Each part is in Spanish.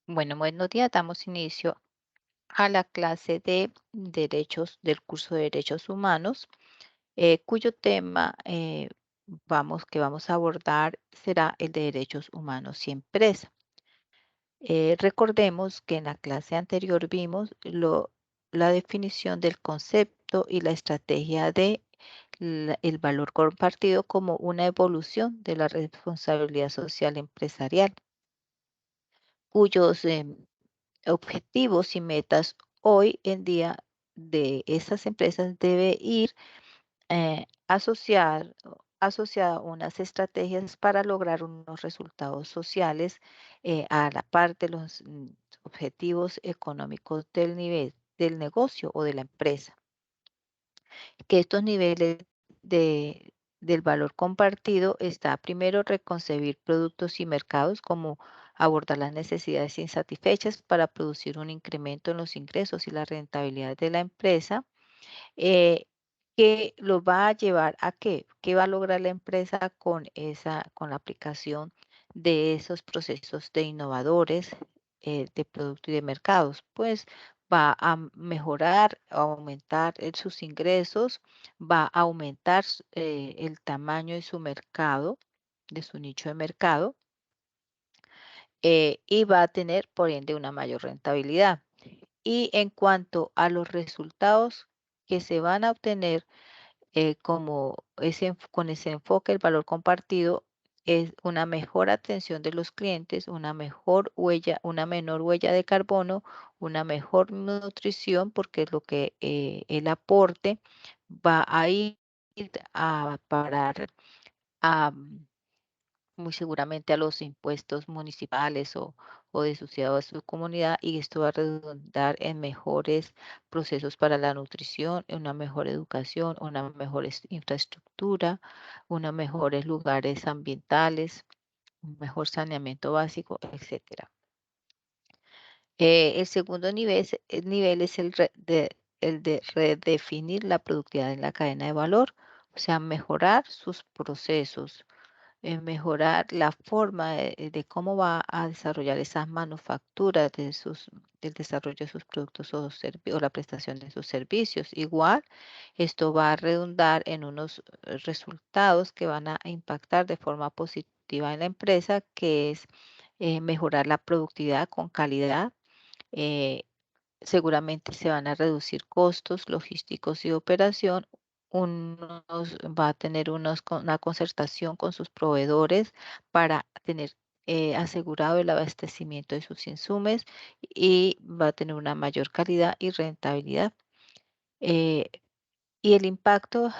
Bueno, buenos días. Damos inicio a la clase de derechos del curso de Derechos Humanos, cuyo tema que vamos a abordar será el de Derechos Humanos y Empresa. Recordemos que en la clase anterior vimos la definición del concepto y la estrategia de el valor compartido como una evolución de la responsabilidad social empresarial, cuyos objetivos y metas hoy en día de esas empresas debe ir asociada a unas estrategias para lograr unos resultados sociales a la par de los objetivos económicos del nivel del negocio o de la empresa. Que estos niveles del valor compartido está primero reconcebir productos y mercados, como abordar las necesidades insatisfechas para producir un incremento en los ingresos y la rentabilidad de la empresa, eh, que lo va a llevar a qué, qué va a lograr la empresa con la aplicación de esos procesos de innovadores de producto y de mercados. Pues va a mejorar, a aumentar sus ingresos, va a aumentar el tamaño de su mercado, de su nicho de mercado, y va a tener, por ende, una mayor rentabilidad. Y en cuanto a los resultados que se van a obtener con ese enfoque, el valor compartido es una mejor atención de los clientes, una mejor huella, una menor huella de carbono, una mejor nutrición, porque es lo que el aporte va a ir a parar a, muy seguramente a los impuestos municipales o de su ciudad o de su comunidad, y esto va a redundar en mejores procesos para la nutrición, en una mejor educación, una mejor infraestructura, unos mejores lugares ambientales, un mejor saneamiento básico, etcétera. El segundo nivel es el de redefinir la productividad en la cadena de valor, o sea, mejorar sus procesos, mejorar la forma de cómo va a desarrollar esas manufacturas del desarrollo de sus productos o la prestación de sus servicios. Igual, esto va a redundar en unos resultados que van a impactar de forma positiva en la empresa, que es mejorar la productividad con calidad. eh, Seguramente se van a reducir costos logísticos y de operación. Va a tener una concertación con sus proveedores para tener asegurado el abastecimiento de sus insumos, y va a tener una mayor calidad y rentabilidad. Eh, y el impacto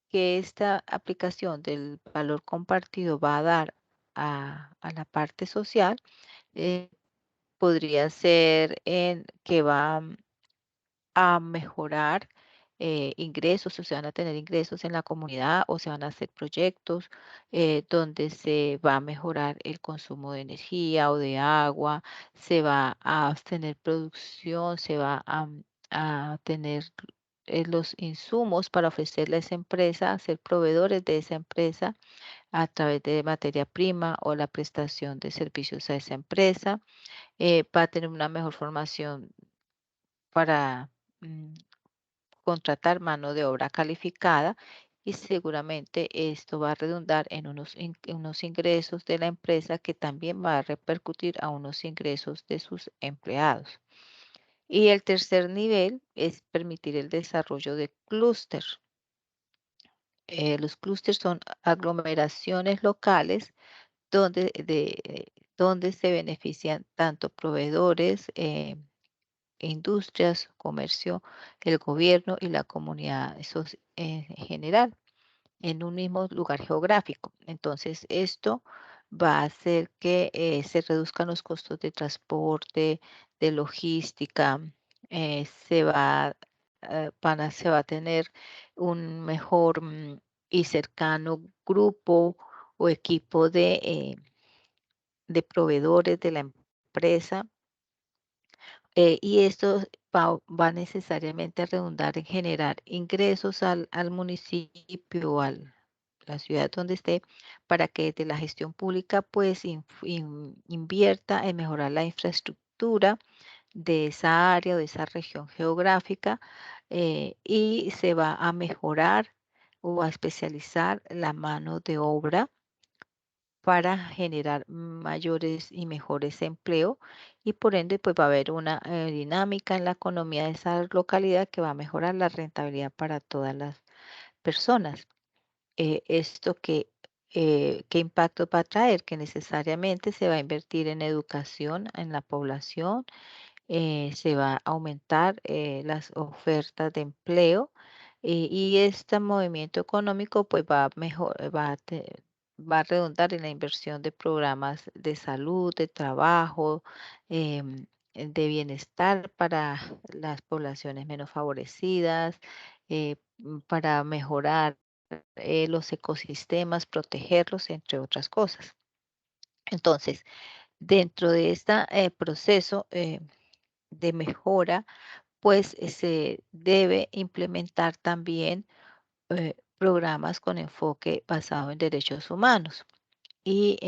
que esta aplicación del valor compartido va a dar a la parte social eh, podría ser en que va a mejorar ingresos, o se van a tener ingresos en la comunidad, o se van a hacer proyectos donde se va a mejorar el consumo de energía o de agua, se va a tener producción, se va a tener los insumos para ofrecerle a esa empresa, a ser proveedores de esa empresa a través de materia prima o la prestación de servicios a esa empresa. Va a tener una mejor formación para mm, contratar mano de obra calificada, y seguramente esto va a redundar en en unos ingresos de la empresa, que también va a repercutir a unos ingresos de sus empleados. Y el tercer nivel es permitir el desarrollo de clúster. Los clústeres son aglomeraciones locales donde se benefician tanto proveedores, industrias, comercio, el gobierno y la comunidad, eso es en general, en un mismo lugar geográfico. Entonces, esto va a hacer que se reduzcan los costos de transporte, de logística, se va a tener un mejor y cercano grupo o equipo de proveedores de la empresa, y esto va necesariamente a redundar en generar ingresos al municipio o a la ciudad donde esté, para que desde la gestión pública pues invierta en mejorar la infraestructura infraestructura de esa área o de esa región geográfica, y se va a mejorar o a especializar la mano de obra para generar mayores y mejores empleo, y por ende pues va a haber una dinámica en la economía de esa localidad que va a mejorar la rentabilidad para todas las personas. Esto ¿qué impacto va a traer? Que necesariamente se va a invertir en educación en la población, se va a aumentar las ofertas de empleo, y este movimiento económico pues va a va a redundar en la inversión de programas de salud, de trabajo, de bienestar para las poblaciones menos favorecidas, para mejorar los ecosistemas, protegerlos, entre otras cosas. Entonces, dentro de este proceso, de mejora, pues se debe implementar también programas con enfoque basado en derechos humanos. Y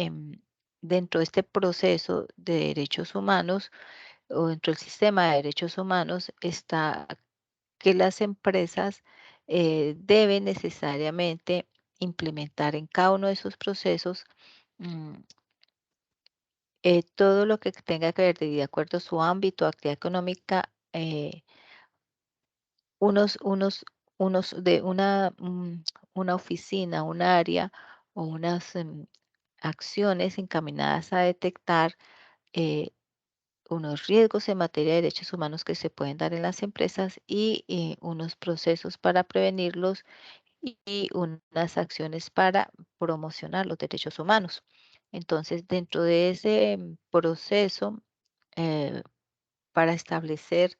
dentro de este proceso de derechos humanos o dentro del sistema de derechos humanos está que las empresas deben necesariamente implementar en cada uno de esos procesos mm, todo lo que tenga que ver de acuerdo a su ámbito, actividad económica, unos de una oficina, un área o unas acciones encaminadas a detectar eh, unos riesgos en materia de derechos humanos que se pueden dar en las empresas y unos procesos para prevenirlos y unas acciones para promocionar los derechos humanos. Entonces, dentro de ese proceso, eh, para establecer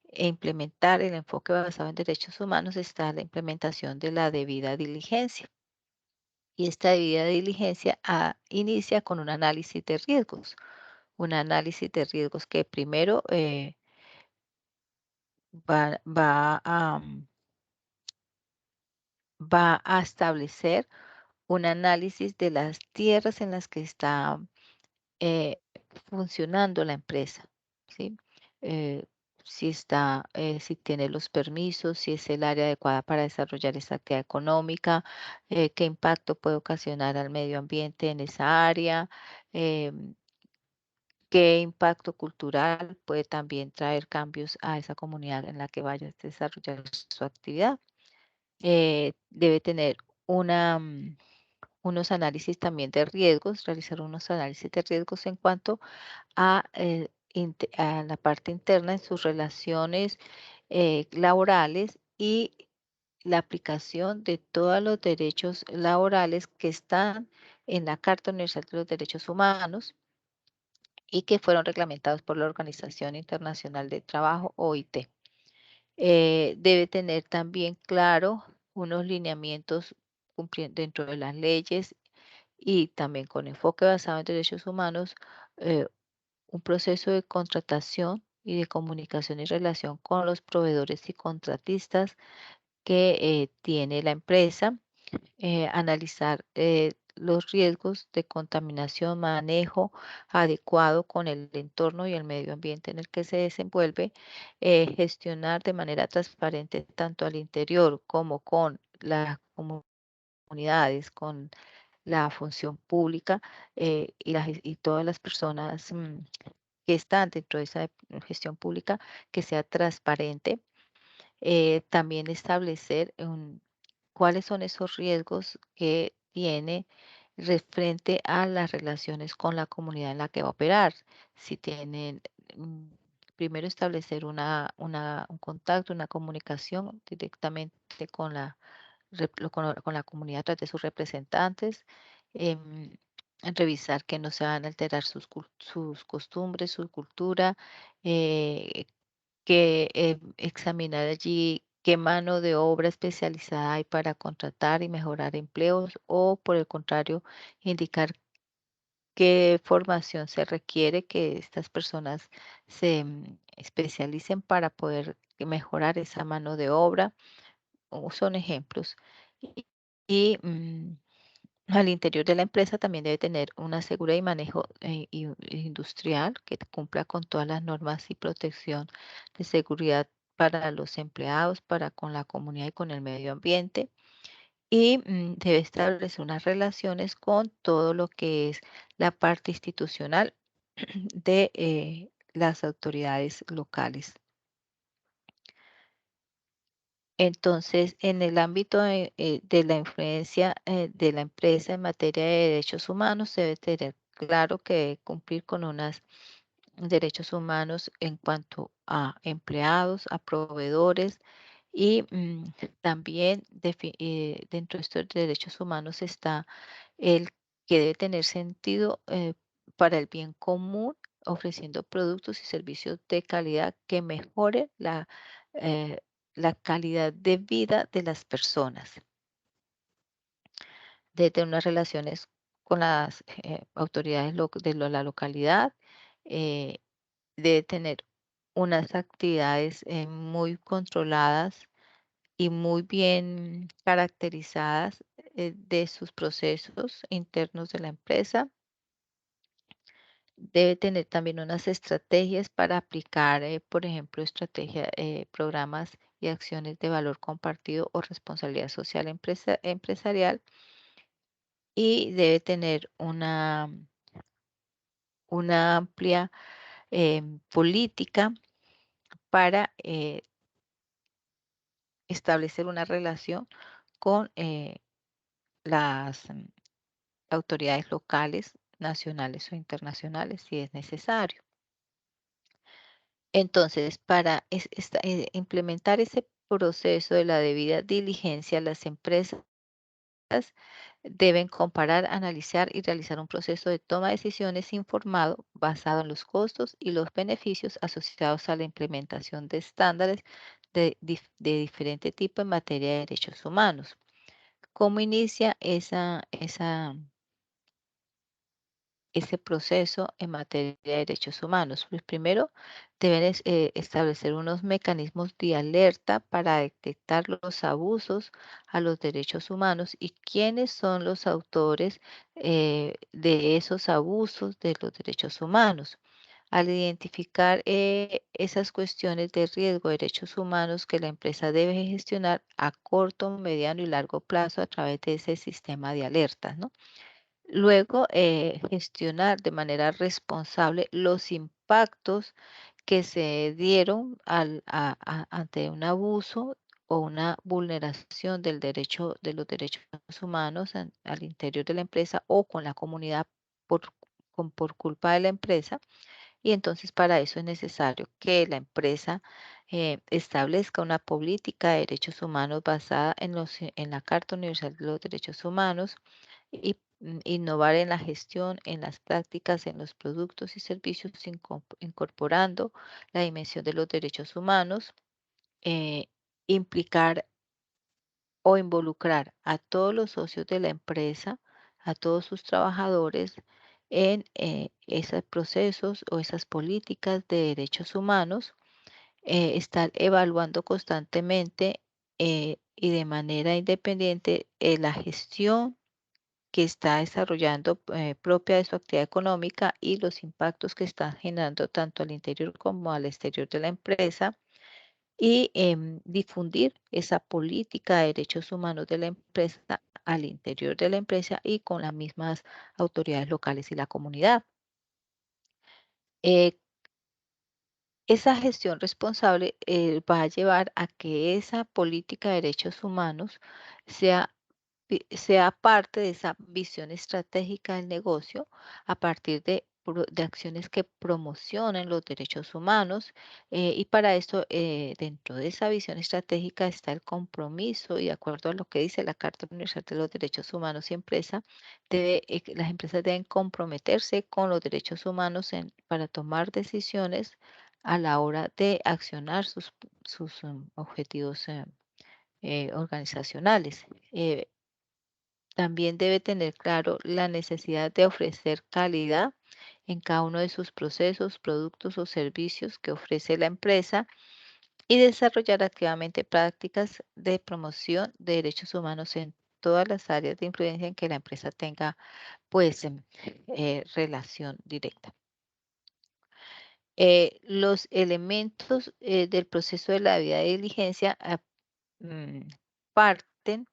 e implementar el enfoque basado en derechos humanos está la implementación de la debida diligencia. Y esta debida diligencia inicia con un análisis de riesgos. Un análisis de riesgos que primero va va a establecer un análisis de las tierras en las que está eh, funcionando la empresa, ¿sí? Eh, si tiene los permisos, si es el área adecuada para desarrollar esa actividad económica, qué impacto puede ocasionar al medio ambiente en esa área, em, qué impacto cultural puede también traer cambios a esa comunidad en la que vaya a desarrollar su actividad. Debe tener una, unos análisis también de riesgos, realizar unos análisis de riesgos en cuanto a la parte interna en sus relaciones laborales y la aplicación de todos los derechos laborales que están en la Carta Universal de los Derechos Humanos y que fueron reglamentados por la Organización Internacional de Trabajo, OIT. Debe tener también claro unos lineamientos dentro de las leyes y también con enfoque basado en derechos humanos, eh, un proceso de contratación y de comunicación y relación con los proveedores y contratistas que tiene la empresa, analizar los riesgos de contaminación, manejo adecuado con el entorno y el medio ambiente en el que se desenvuelve, gestionar de manera transparente tanto al interior como con las comunidades, con la función pública y todas las personas que están dentro de esa gestión pública, que sea transparente. También establecer cuáles son esos riesgos que tiene frente a las relaciones con la comunidad en la que va a operar. Si tienen, mm, primero establecer un contacto, una comunicación directamente con con la comunidad a través de sus representantes, em, revisar que no se van a alterar sus costumbres, su cultura, eh, que examinar allí qué mano de obra especializada hay para contratar y mejorar empleos o por el contrario, indicar qué formación se requiere que estas personas se especialicen para poder mejorar esa mano de obra. Son ejemplos. Y, y, Al interior de la empresa también debe tener una seguridad y manejo industrial que cumpla con todas las normas y protección de seguridad para los empleados, para con la comunidad y con el medio ambiente. Y debe establecer unas relaciones con todo lo que es la parte institucional de las autoridades locales. Entonces, en el ámbito de la influencia de la empresa en materia de derechos humanos, se debe tener claro que debe cumplir con unos derechos humanos en cuanto a empleados, a proveedores y también dentro de estos derechos humanos está el que debe tener sentido para el bien común, ofreciendo productos y servicios de calidad que mejoren eh, la calidad de vida de las personas. Debe tener unas relaciones con las autoridades de la localidad, eh, debe tener unas actividades muy controladas y muy bien caracterizadas de sus procesos internos de la empresa. Debe tener también unas estrategias para aplicar, por ejemplo, programas y acciones de valor compartido o responsabilidad social empresarial, y debe tener una amplia política para establecer una relación con las autoridades locales, nacionales o internacionales, si es necesario. Entonces, para implementar ese proceso de la debida diligencia, las empresas deben comparar, analizar y realizar un proceso de toma de decisiones informado basado en los costos y los beneficios asociados a la implementación de estándares de diferente tipo en materia de derechos humanos. ¿Cómo inicia ese proceso en materia de derechos humanos? Pues primero deben establecer unos mecanismos de alerta para detectar los abusos a los derechos humanos y quiénes son los autores de esos abusos de los derechos humanos. Al identificar esas cuestiones de riesgo de derechos humanos que la empresa debe gestionar a corto, mediano y largo plazo a través de ese sistema de alertas, ¿no? Luego, gestionar de manera responsable los impactos que se dieron ante un abuso o una vulneración de los derechos humanos al interior de la empresa o con la comunidad por, por culpa de la empresa. Y entonces para eso es necesario que la empresa establezca una política de derechos humanos basada en la Carta Universal de los Derechos Humanos y innovar en la gestión, en las prácticas, en los productos y servicios, incorporando la dimensión de los derechos humanos, implicar o involucrar a todos los socios de la empresa, a todos sus trabajadores en esos procesos o esas políticas de derechos humanos, estar evaluando constantemente y de manera independiente la gestión que está desarrollando propia de su actividad económica y los impactos que están generando tanto al interior como al exterior de la empresa y difundir esa política de derechos humanos de la empresa al interior de la empresa y con las mismas autoridades locales y la comunidad. Eh, Esa gestión responsable va a llevar a que esa política de derechos humanos sea sea parte de esa visión estratégica del negocio a partir de acciones que promocionen los derechos humanos. Y para esto, dentro de esa visión estratégica está el compromiso y de acuerdo a lo que dice la Carta Universal de los Derechos Humanos y Empresa, las empresas deben comprometerse con los derechos humanos para tomar decisiones a la hora de accionar sus objetivos organizacionales. También debe tener claro la necesidad de ofrecer calidad en cada uno de sus procesos, productos o servicios que ofrece la empresa y desarrollar activamente prácticas de promoción de derechos humanos en todas las áreas de influencia en que la empresa tenga, pues, relación directa. Los elementos del proceso de la debida diligencia mm, parten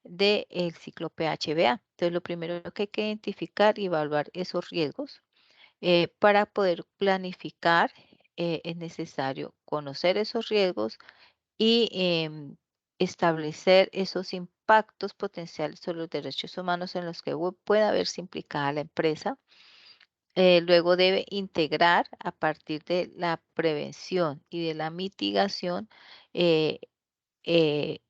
del ciclo PHBA. Entonces, lo primero que hay que identificar y evaluar esos riesgos. Para poder planificar, es necesario conocer esos riesgos y establecer esos impactos potenciales sobre los derechos humanos en los que pueda verse implicada la empresa. Luego debe integrar a partir de la prevención y de la mitigación, eh, eh,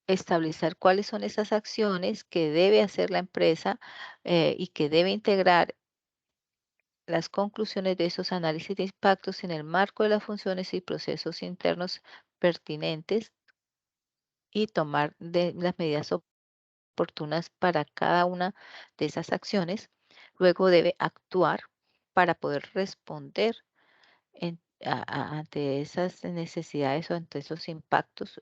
establecer cuáles son esas acciones que debe hacer la empresa y que debe integrar las conclusiones de esos análisis de impactos en el marco de las funciones y procesos internos pertinentes y tomar las medidas oportunas para cada una de esas acciones. Luego debe actuar para poder responder ante esas necesidades o ante esos impactos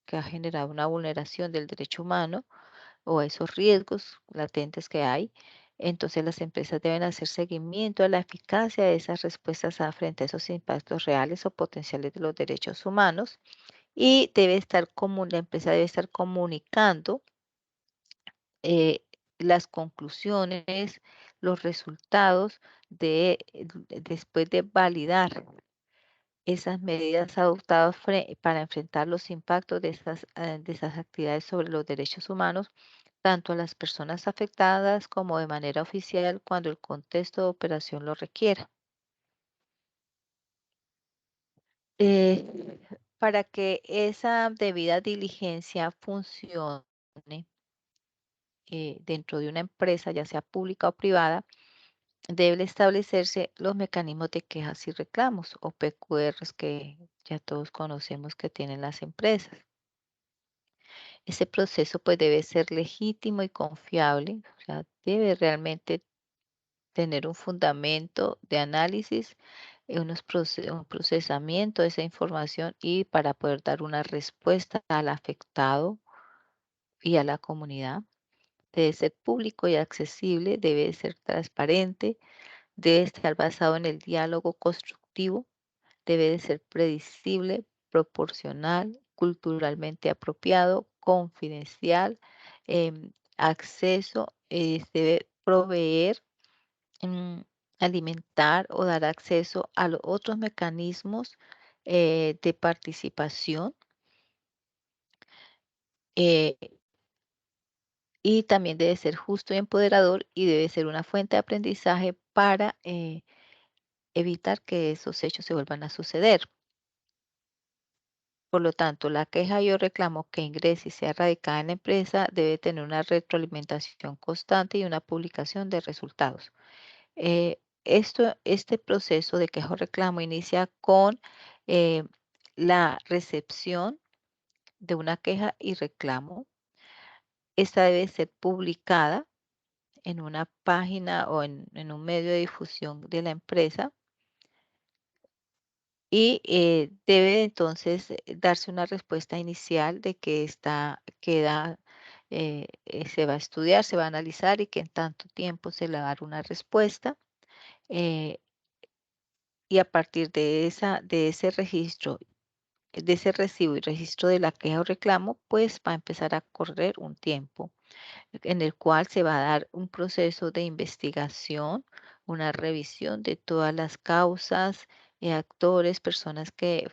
que ha generado una vulneración del derecho humano o esos riesgos latentes que hay. Entonces las empresas deben hacer seguimiento a la eficacia de esas respuestas frente a esos impactos reales o potenciales de los derechos humanos y la empresa debe estar comunicando eh, las conclusiones, los resultados después de validar esas medidas adoptadas para enfrentar los impactos de esas actividades sobre los derechos humanos, tanto a las personas afectadas como de manera oficial cuando el contexto de operación lo requiera. Eh, para que esa debida diligencia funcione dentro de una empresa, ya sea pública o privada, deben establecerse los mecanismos de quejas y reclamos o PQRs que ya todos conocemos que tienen las empresas. Ese proceso pues debe ser legítimo y confiable, o sea, debe realmente tener un fundamento de análisis, un procesamiento de esa información y para poder dar una respuesta al afectado y a la comunidad. Debe ser público y accesible, debe ser transparente, debe estar basado en el diálogo constructivo, debe de ser predecible, proporcional, culturalmente apropiado, confidencial, acceso, debe proveer, mm, alimentar o dar acceso a los otros mecanismos de participación eh, y también debe ser justo y empoderador y debe ser una fuente de aprendizaje para evitar que esos hechos se vuelvan a suceder. Por lo tanto, la queja o reclamo que ingrese y sea radicada en la empresa debe tener una retroalimentación constante y una publicación de resultados. Este proceso de queja o reclamo inicia con eh, la recepción de una queja y reclamo. Esta debe ser publicada en una página o en un medio de difusión de la empresa y debe entonces darse una respuesta inicial de que se va a estudiar, se va a analizar y que en tanto tiempo se le va a dar una respuesta. eh, y a partir de ese registro, de ese recibo y registro de la queja o reclamo, pues va a empezar a correr un tiempo en el cual se va a dar un proceso de investigación, una revisión de todas las causas, actores, personas que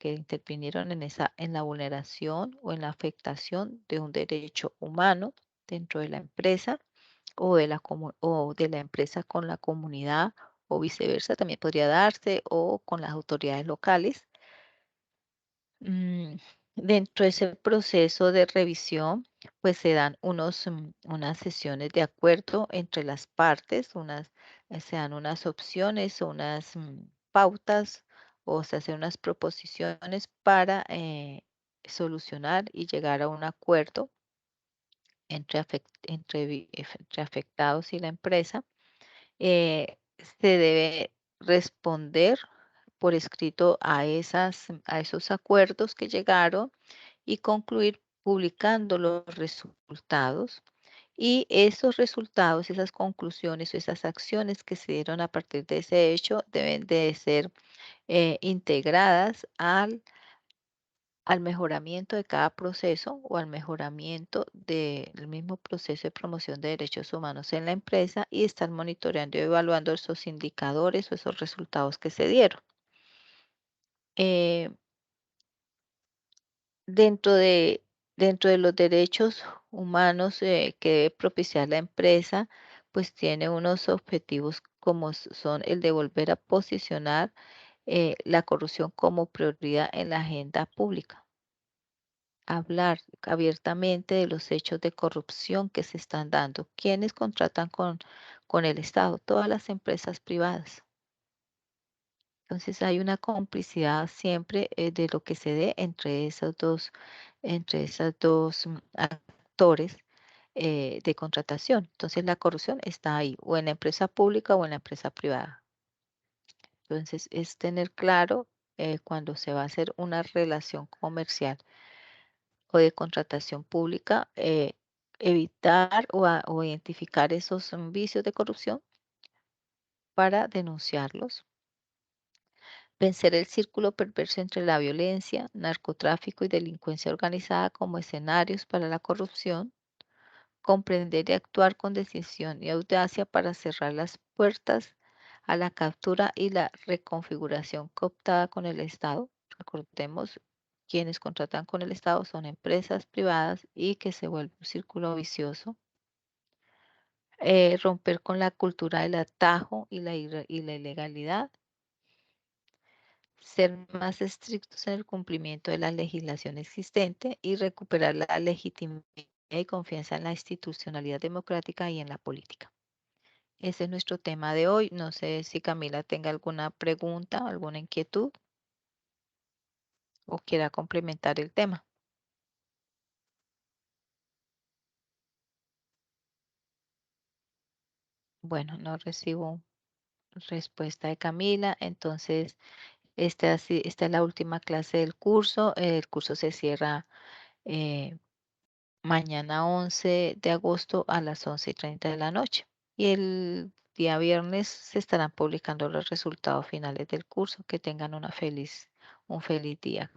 intervinieron en la vulneración o en la afectación de un derecho humano dentro de la empresa o de la empresa con la comunidad o viceversa, también podría darse o con las autoridades locales. Mm, Dentro de ese proceso de revisión, pues se dan unas sesiones de acuerdo entre las partes, se dan unas opciones o unas pautas o se hacen unas proposiciones para solucionar y llegar a un acuerdo entre afectados y la empresa. Se debe responder por escrito a esos acuerdos que llegaron y concluir publicando los resultados y esos resultados, esas conclusiones o esas acciones que se dieron a partir de ese hecho deben de ser integradas al mejoramiento de cada proceso o al mejoramiento del mismo proceso de promoción de derechos humanos en la empresa y estar monitoreando y evaluando esos indicadores o esos resultados que se dieron. Eh, dentro de, dentro de los derechos humanos que debe propiciar la empresa, pues tiene unos objetivos como son el de volver a posicionar la corrupción como prioridad en la agenda pública. Hablar abiertamente de los hechos de corrupción que se están dando. ¿Quiénes contratan con el Estado? Todas las empresas privadas. Entonces hay una complicidad siempre de lo que se dé entre esos dos actores de contratación. Entonces la corrupción está ahí, o en la empresa pública o en la empresa privada. Entonces es tener claro cuando se va a hacer una relación comercial o de contratación pública, evitar o identificar esos vicios de corrupción para denunciarlos, vencer el círculo perverso entre la violencia, narcotráfico y delincuencia organizada como escenarios para la corrupción, comprender y actuar con decisión y audacia para cerrar las puertas a la captura y la reconfiguración cooptada con el Estado. Recordemos, quienes contratan con el Estado son empresas privadas y que se vuelve un círculo vicioso. Romper con la cultura del atajo y la ilegalidad, ser más estrictos en el cumplimiento de la legislación existente y recuperar la legitimidad y confianza en la institucionalidad democrática y en la política. Ese es nuestro tema de hoy. No sé si Camila tenga alguna pregunta, alguna inquietud o quiera complementar el tema. Bueno, no recibo respuesta de Camila, entonces esta es la última clase del curso. El curso se cierra eh, mañana 11 de agosto a las 11:30 de la noche. Y el día viernes se estarán publicando los resultados finales del curso. Que tengan un feliz día.